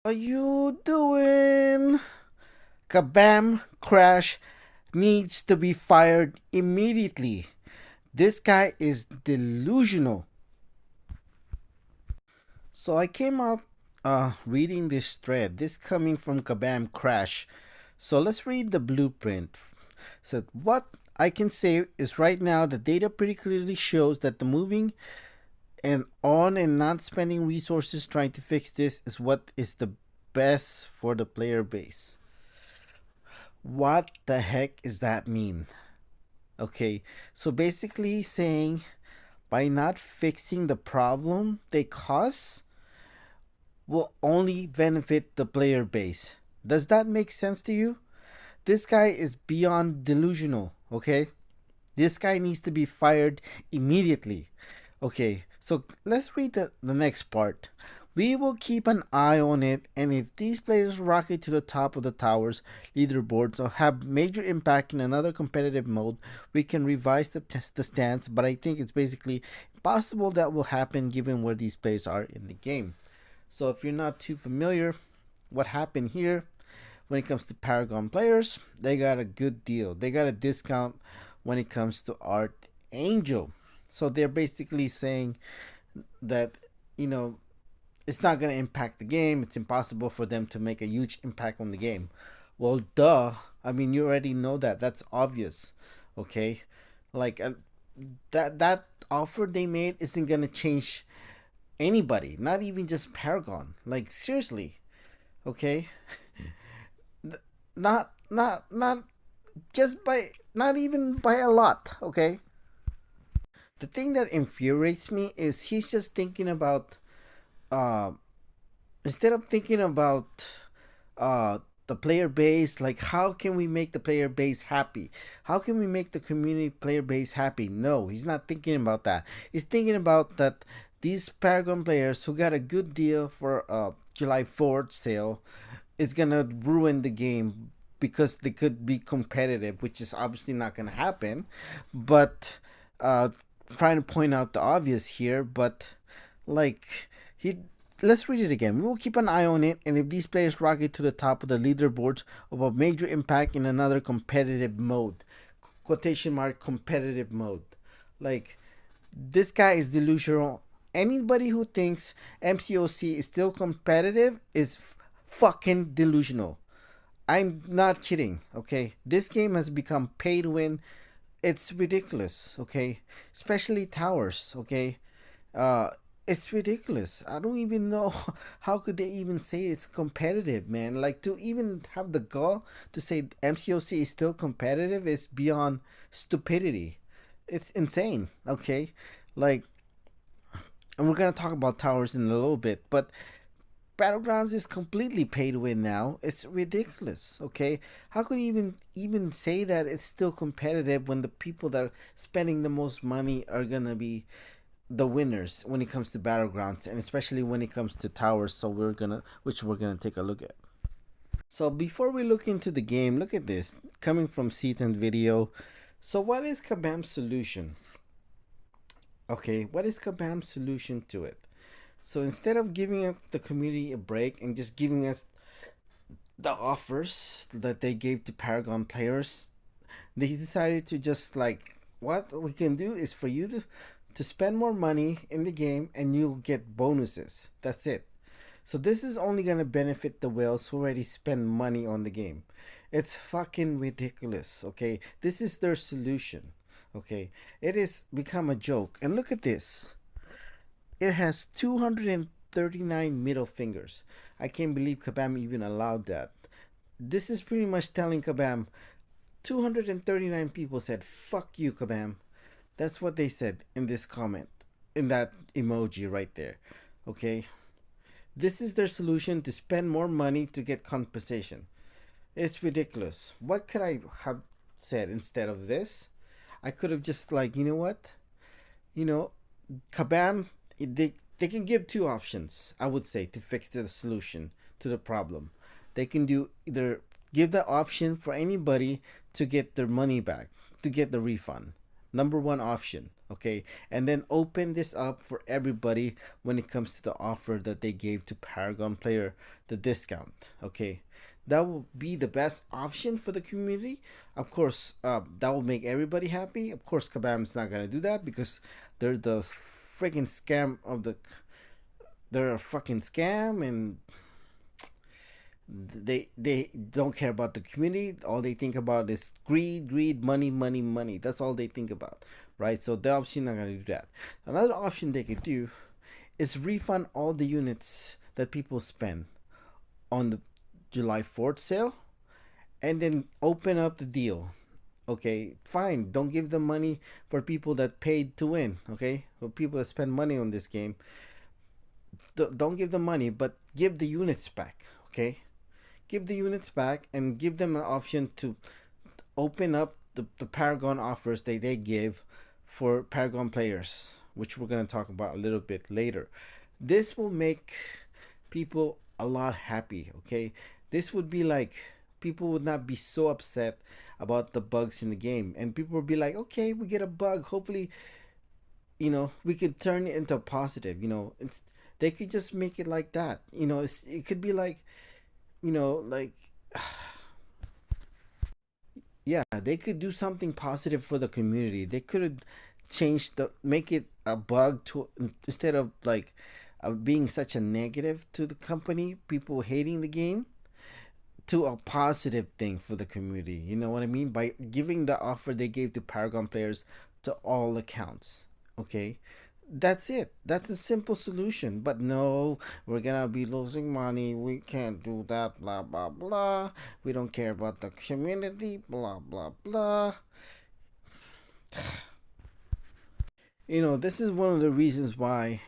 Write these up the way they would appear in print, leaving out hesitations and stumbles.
Are you doing? Kabam Crash needs to be fired immediately. This guy is delusional. So I came out reading this thread. This coming from Kabam Crash. So let's read the blueprint. So what I can say is right now the data pretty clearly shows that the moving and on and not spending resources trying to fix this is what is the best for the player base. What the heck does that mean? Okay, so basically saying by not fixing the problem they cause will only benefit the player base. Does that make sense to you? This guy is beyond delusional, okay? This guy needs to be fired immediately. Okay, so let's read the next part. We will keep an eye on it, and if these players rocket to the top of the tower's leaderboards or have major impact in another competitive mode, we can revise the stance, but I think it's basically impossible that will happen given where these players are in the game. So if you're not too familiar, what happened here when it comes to Paragon players, they got a good deal. They got a discount when it comes to Art Angel. So they're basically saying that, you know, it's not going to impact the game. It's impossible for them to make a huge impact on the game. Well, duh. I mean, you already know that. That's obvious. Okay? Like that offer they made isn't going to change anybody, not even just Paragon. Like seriously. Okay? Not just by not even by a lot, okay? The thing that infuriates me is he's just thinking about uh instead of thinking about uh the player base, like how can we make the player base happy? How can we make the community player base happy? No, he's not thinking about that. He's thinking about that these Paragon players who got a good deal for July 4th sale is gonna ruin the game because they could be competitive, which is obviously not gonna happen. But uh, trying to point out the obvious here, but like he. Let's read it again. We will keep an eye on it, and if these players rocket to the top of the leaderboards of a major impact in another competitive mode, quotation mark competitive mode, like this guy is delusional. Anybody who thinks MCOC is still competitive is fucking delusional. I'm not kidding, okay? This game has become pay to win. It's ridiculous, okay? Especially towers, okay? Uh it's ridiculous. I don't even know how could they even say it's competitive, man. Like to even have the gall to say MCOC is still competitive is beyond stupidity. It's insane, okay? Like and we're gonna talk about towers in a little bit, but Battlegrounds is completely pay to win now. It's ridiculous. Okay, how could you even say that it's still competitive when the people that are spending the most money are gonna be the winners when it comes to Battlegrounds, and especially when it comes to towers? So we're gonna take a look at. So before we look into the game, look at this coming from Seaton Video. So what is Kabam's solution? Okay, what is Kabam's solution to it? So instead of giving the community a break and just giving us the offers that they gave to Paragon players, they decided to just like, what we can do is for you to spend more money in the game and you'll get bonuses. That's it. So this is only gonna benefit the whales who already spend money on the game. It's fucking ridiculous, okay? This is their solution. Okay. It has become a joke. And look at this. It has 239 middle fingers. I can't believe Kabam even allowed that. This is pretty much telling Kabam 239 people said, fuck you, Kabam. That's what they said in this comment, in that emoji right there. Okay? This is their solution to spend more money to get compensation. It's ridiculous. What could I have said instead of this? I could have just, like, you know what? You know, Kabam, they can give two options, I would say, to fix the solution to the problem. They can do either give the option for anybody to get their money back, to get the refund. Number one option, okay, and then open this up for everybody when it comes to the offer that they gave to Paragon player, the discount, okay. That will be the best option for the community. Of course, that will make everybody happy. Of course, Kabam's not gonna do that because they're the freaking scam of the. They're a fucking scam, and they don't care about the community. All they think about is greed, greed, money, money, money. That's all they think about, right? So they're obviously not gonna do that. Another option they could do is refund all the units that people spend on the July 4th sale, and then open up the deal. Okay, fine. Don't give them money for people that paid to win. Okay, for people that spend money on this game, don't give them money, but give the units back. Okay, give the units back and give them an option to open up the Paragon offers they give for Paragon players, which we're going to talk about a little bit later. This will make people a lot happy, okay? This would be like people would not be so upset about the bugs in the game, and people would be like, okay, we get a bug, hopefully, we could turn it into a positive. They could just make it like that. It could be like, like yeah, they could do something positive for the community. They could have changed the make it a bug to instead of like being such a negative to the company, people hating the game, to a positive thing for the community. You know what I mean? By giving the offer they gave to Paragon players to all accounts. Okay? That's it. That's a simple solution. But no, we're gonna be losing money. We can't do that. Blah blah blah. We don't care about the community. Blah blah blah. This is one of the reasons why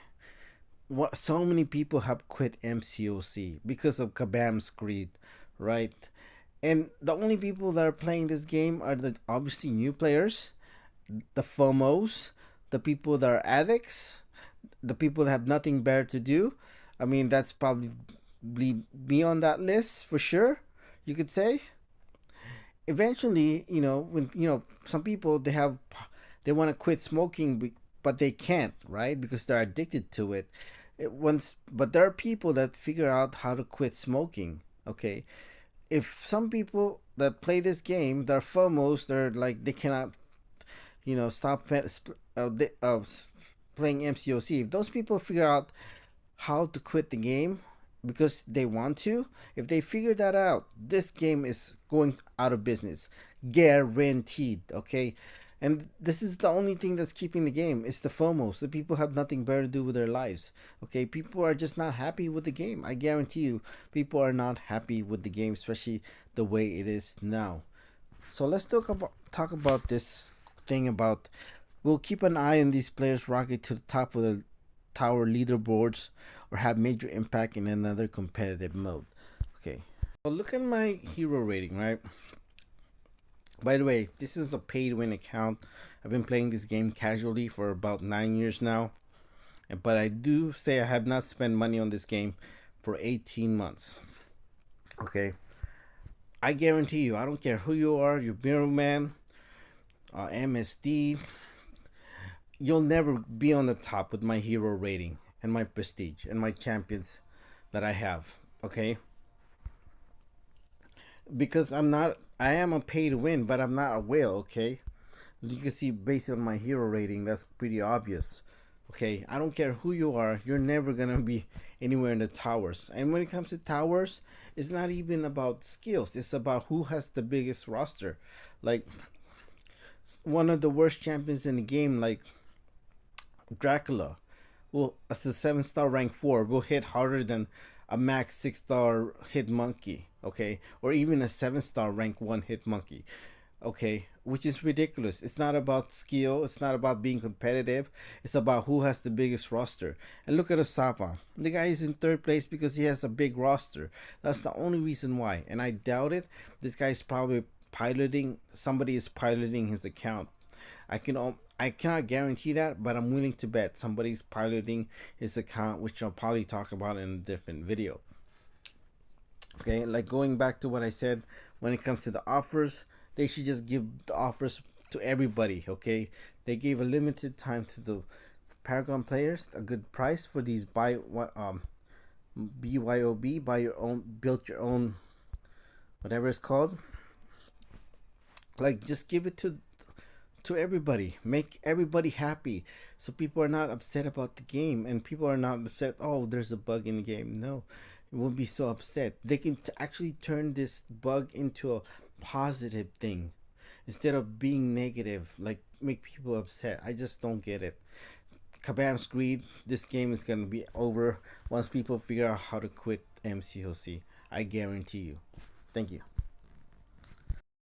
what so many people have quit MCOC because of Kabam's greed, right? And the only people that are playing this game are the obviously new players, the FOMOs, the people that are addicts, the people that have nothing better to do. I mean, that's probably me on that list for sure. You could say. Eventually, when some people they want to quit smoking, but they can't, right? Because they're addicted to it. But there are people that figure out how to quit smoking. Okay, if some people that play this game, they're FOMOs, they're like they cannot stop playing MCOC. If those people figure out how to quit the game because they want to, if they figure that out, this game is going out of business, guaranteed. Okay, and this is the only thing that's keeping the game. It's the FOMOs. The people have nothing better to do with their lives. Okay, people are just not happy with the game. I guarantee you, people are not happy with the game, especially the way it is now. So let's talk about this thing about we'll keep an eye on these players rocket to the top of the tower leaderboards or have major impact in another competitive mode. Okay. Well, look at my hero rating, right? By the way, this is a paid win account. I've been playing this game casually for about 9 years now. But I do say I have not spent money on this game for 18 months. Okay. I guarantee you, I don't care who you are, you're Mirrorman, MSD, you'll never be on the top with my hero rating and my prestige and my champions that I have. Okay, because I am a pay to win, but I'm not a whale. Okay, you can see based on my hero rating, that's pretty obvious. Okay, I don't care who you are, you're never gonna be anywhere in the towers. And when it comes to towers, it's not even about skills, it's about who has the biggest roster. Like one of the worst champions in the game, like Dracula, will as a 7-star rank 4 will hit harder than a max 6-star hit monkey, okay, or even a 7-star rank 1 hit monkey, okay, which is ridiculous. It's not about skill, it's not about being competitive, it's about who has the biggest roster. And look at Osapa, the guy is in third place because he has a big roster. That's the only reason why, and I doubt it. This guy is probably somebody is piloting his account. I cannot guarantee that, but I'm willing to bet somebody's piloting his account, which I'll probably talk about in a different video. Okay, like going back to what I said, when it comes to the offers, they should just give the offers to everybody. Okay, They gave a limited time to the Paragon players, a good price for these BYOB, buy your own, build your own, whatever it's called. Like, just give it to everybody. Make everybody happy, so people are not upset about the game, and people are not upset. Oh, there's a bug in the game. No, it won't be so upset. They can actually turn this bug into a positive thing instead of being negative. Like, make people upset. I just don't get it. Kabam's greed. This game is gonna be over once people figure out how to quit MCOC. I guarantee you. Thank you.